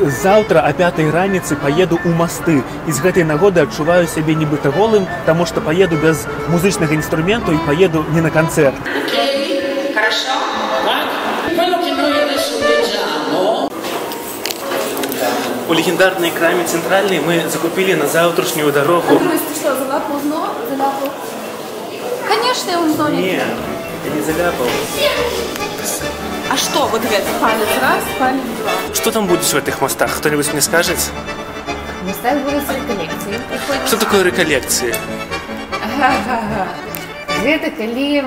Завтра о 5:00 раніцы поеду у Масты і з гэтай нагоды адчуваю сябе нібыта голым, таму што поеду без музычнага інструменту і поеду не на канцэрт. Окей, хорошо. Quello che noi adesso leggiamo. У легендарной краме «Центральной» мы закупили на завтрашнюю дорогу. Андрюсь, ты что, заляпал дно? Заляпал? Конечно, я дно не. Нет, я не заляпал. А что вот это? Палец раз, палец два. Что там будет в этих мостах? Кто-нибудь мне скажет? В мостах будут реколлекции. Что такое реколлекции? Гэта калі,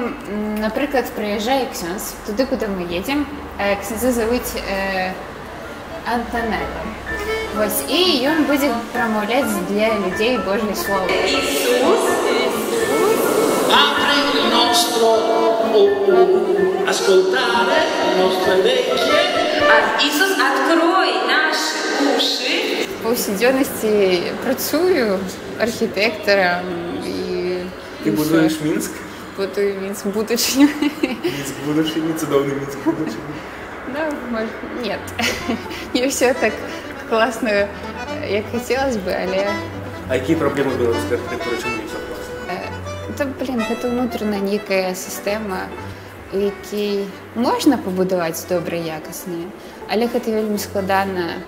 напрыклад, прыязджае ксёндз туды, куды мы едзем, ксёндза завуць Антонелла. Вось, і ён будзе прамаўляць для людзей Божье слово. Иисус. Apri il nostro ascoltare, le nostre orecchie. Иисус, открой наши уши. В паўсядзённасці працую архітэктарам і... Ты будуешь Минск? Будую Минск будучи. Минск будущий, не цудовный Минск будущий. Да, может, нет. Не все так классно, як хотелось бы, але... А какие проблемы белорусской архитектуры, чему не все классно? Та, блин, гэта ўнутраная некая сістэма, у якій можна пабудаваць добра і якаснае, але гэта вельмі складана.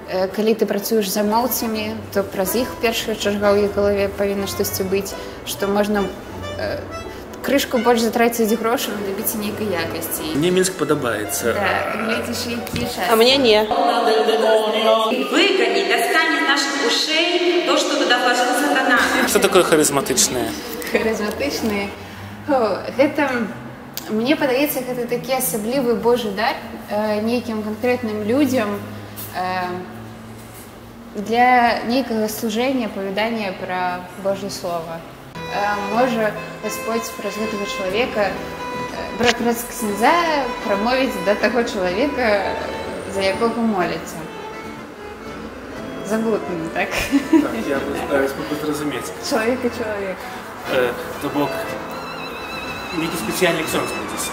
Калі ты працуеш з замоўцамі, то праз іх першая чарга ў іх галаве павінна штосьці быць, што можна крышку больш затраціць грошай, дабіцца нейкай якасці. Мне Минск подобается. Да, глядзіш, які час. А мне не. Выгони, достань из наших ушей то, что туда вложил сатана. Что такое харизматичное? Харизматичные. Это, мне падаецца, гэта такі асаблівы Божий дар нейкім канкрэтным людзям для нейкага служэння, апавядання пра Божье слово. Можа Господь праз гэтага чалавека, праз ксяндза прамовіць да таго чалавека, за якога моляцца. Заглутным, так? Так, я пытаюсь зразумець. Чалавек і чалавек. То бок, некий специальный ксёндз будзе,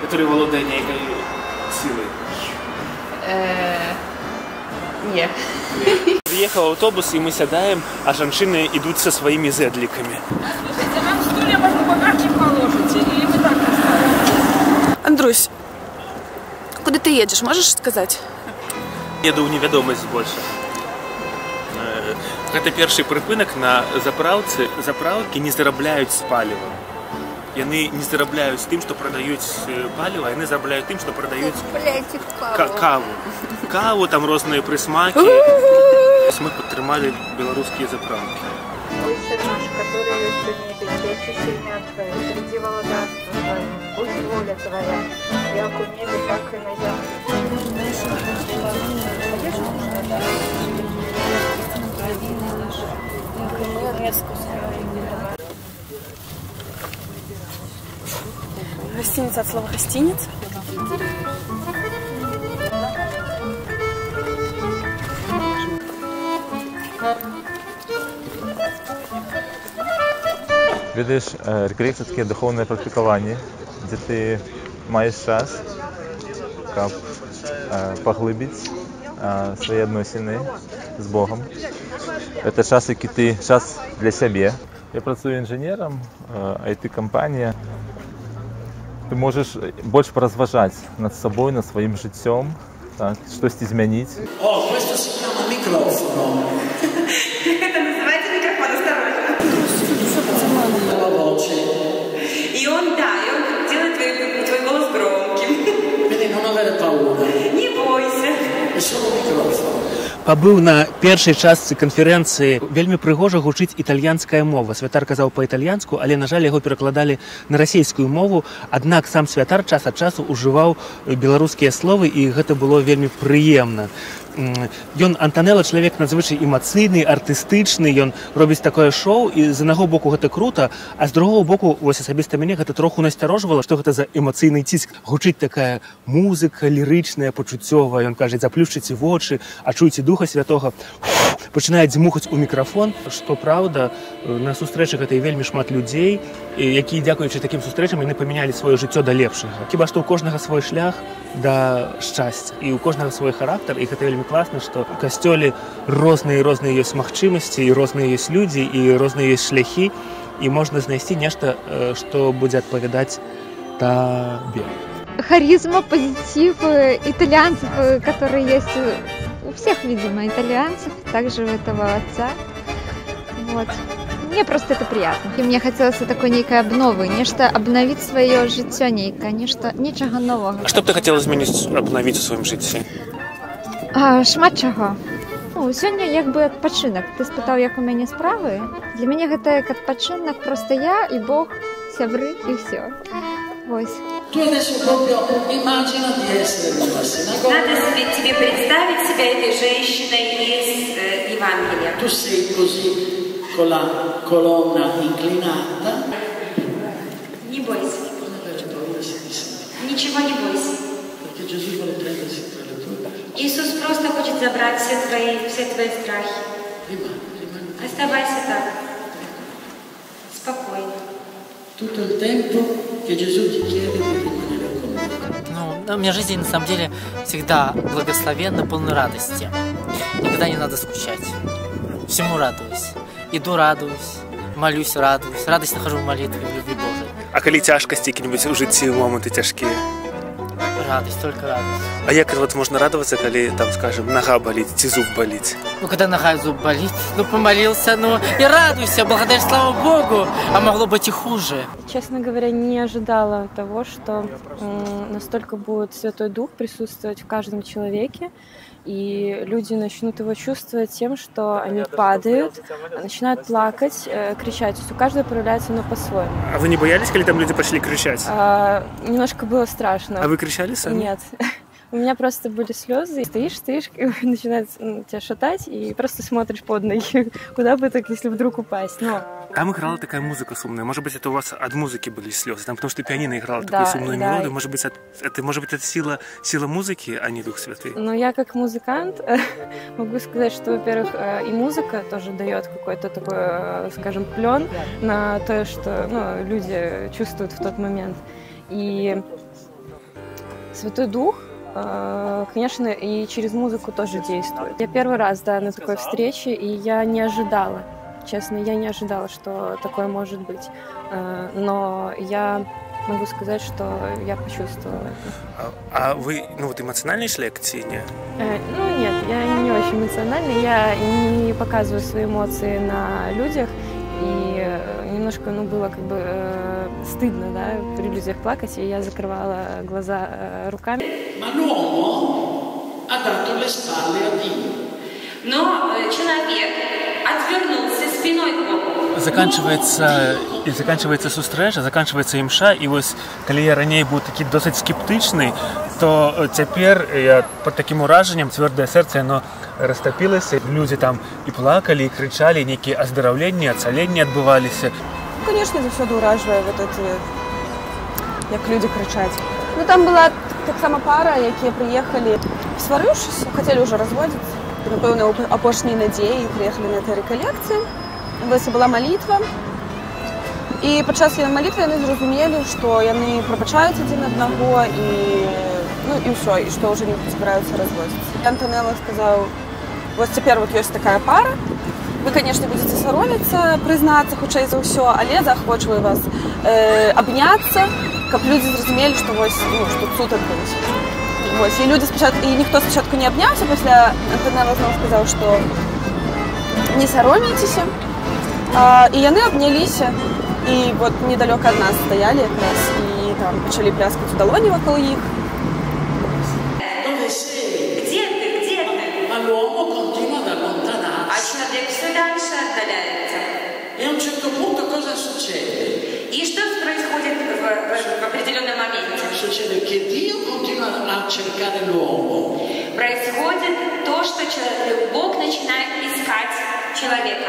который володае нейкай силой. Нет. Приехал автобус, и мы сядаем, а жанчыны идут со своими зэдликами. Слушайте, нам стулья можно покарче положите, или вы так оставите? Андрюсь, куда ты едешь, можешь сказать? Еду ў невядомасць больше. Гэта першы прыпынак на заправцы. Заправкі не зарабляюць з палівам. Яны не зарабляюць тым, што прадаюць паліва, яны зарабляюць тым, што прадаюць каву. Каву, там розныя прысмакі. Мы падтрымалі беларускія заправкі. Отче наш, который есть в небе, святится имя Твое, приди володарство Твое, будь воля Твоя, як у небе, так и на земле. Гостиница от слова «гостиница». Ведаеш, реколлекцыя – таке духовное практикаванне, дзе ты маеш час, каб паглыбіць свае адносіны з Богом. Это час, які ты час для сябе. Я працую інжынерам, IT-кампанія. Ты можаш больш паразважаць над сабой, над сваім жыццём, так, штосьці змяніць. Oh, questo si chiama microfono. Это называется микрофон, осторожно. И он делает твой голос громким. Quindi non avere paura. Не бойся. È solo microfono. Пабыў на першай частцы канферэнцыі. Вельмі прыгожа гучыць італьянская мова. Святар казаў па-італьянску, але, на жаль, яго перакладалі на расейскую мову. Аднак сам святар час ад часу ўжываў беларускія словы, і гэта было вельмі прыемна. Ён Антонелла чалавек надзвычай эмацыйны, артыстычны, ён робіць такое шоу, і з аднаго боку гэта крута, а з другого боку, вось асабіста мяне гэта троху насцярожвала, што гэта за эмацыйны ціск. Гучыць такая музыка лірычная, пачуццёвая. Ён кажа: заплюшчыце вочы, ачуйце Духа Святога. Пачынае дзьмухаць у мікрафон. Што праўда, на сустрэчах гэта і вельмі шмат людзей, якія, дзякуючы такім сустрэчам, яны памянялі сваё жыццё да лепшага. Хіба што ў кожнага свой шлях да шчасця, і ў кожнага свой характар, і гэта вельмі класна, што у касцёле розныя ёсць магчымасці, і розныя ёсць людзі, і розныя ёсць шляхі, і можна знайсці нешта, што будзе адпавядаць табе. Харизма, позитив итальянцев, которые есть у всех, видимо, итальянцев, также у этого отца. Вот. Мне просто это приятно. И мне хотелось такой некой обновы, нечто обновить свое жыццё нейкае, нечага нового. А што б ты хацела змяніць, абнавіць у сваім жыцці? Шмат чаго. Сёння як бы адпачынак. Ты спытаў, як у мяне справы. Для мяне гэта як адпачынак, просто я і Бог, сябры і ўсё. Вось. Tu adesso proprio immagina di essere in una sinagoga. Надо тебе представить себя этой женщиной из Евангелия. Tu sei così con la colonna inclinata. Не бойся. Ничего не бойся. Perché Gesù vuole prendersi tra le tue braccia. Иисус просто хочет забрать все твои страхи. Оставайся так. Спокойно. Tutto il tempo che Gesù ti chiede di rimanere con lui. У меня жизнь на самом деле всегда благословенна, полна радости. Никогда не надо скучать. Всему радуюсь. Иду, радуюсь. Молюсь, радуюсь. Радость нахожу в молитве, в любви Божией. А калі цяжкасці які-небудзь у жыцці, моманты цяжкія? Радость, только радость. А як вот можна радавацца, калі, там, скажем, нога боліць ці зуб боліць? Когда нога и зуб болит, помолился, и радуйся, благодаря, слава Богу, а могло быть и хуже. Честно говоря, не ожидала того, что настолько будет Святой Дух присутствовать в каждом человеке, и люди начнут его чувствовать тем, что они падают, начинают плакать, кричать. То есть у каждого проявляется оно по-своему. А вы не боялись, когда там люди пошли кричать? Немножко было страшно. А вы кричали сами? Нет. У меня просто были слезы. Стоишь, и начинает тебя шатать, и просто смотришь под ноги, куда бы так, если вдруг упасть. Но... Там играла такая музыка сумная. Может быть, это у вас от музыки были слезы? Там потому что пианино играло такую сумную мелодию. Может быть, это сила музыки, а не Дух Святый? Но я как музыкант могу сказать, что, во-первых, и музыка тоже дает какой-то такой, скажем, плен на то, что люди чувствуют в тот момент. И Святой Дух, конечно, и через музыку тоже действует. Я первый раз, на такой встрече, и я не ожидала, честно, я не ожидала, что такое может быть. Но я могу сказать, что я почувствовала это. А вы, эмоциональные шли к лекции, нет, я не очень эмоциональная, я не показываю свои эмоции на людях. И немножко, было как бы стыдно, при людях плакать, и я закрывала глаза руками. Но человек отвернулся спиной к Богу. Заканчивается сустрэча, заканчивается імша, і ось, калі я раней быў такі досыць скептычны, то цяпер я под таким уражаннем цвёрдае сэрца, яно растапілася, людзі там і плакалі, і крычалі, нейкія аздараўленні, ацаленні адбываліся. Конечно, заўсёды ўражвае як людзі крычаць. Там была таксама пара, якія прыехалі, сварыўшыся, хацелі ўжо разводзіцца. Напэўна, апошняй надзеі прыехалі на этой рэкалекцыі. Вось была малітва. І падчас малітвы яны зразумелі, што яны прабачаюць адзін аднаго і ўсё, і што ўжо не збіраюцца разводзіцца. Антанелла сказаў: вось цяпер ёсць такая пара, вы, конечно, будзеце саромецца, прызнацца хутчэй за ўсё, але заахвочваю вас абняцца, каб людзі зразумелі, што што цуд адбыўся. І людзі спачатку, і ніхто спачатку не абняўся, пасля Антанелла зноў сказаў, што не саромейцеся. І яны абняліся. И вот недалеко от нас стояли якраз, и там начали пляскать в долони вокруг их. Где ты? А человек все дальше отдаляется. И что происходит в определенном моменте? Происходит то, что Бог начинает искать человека.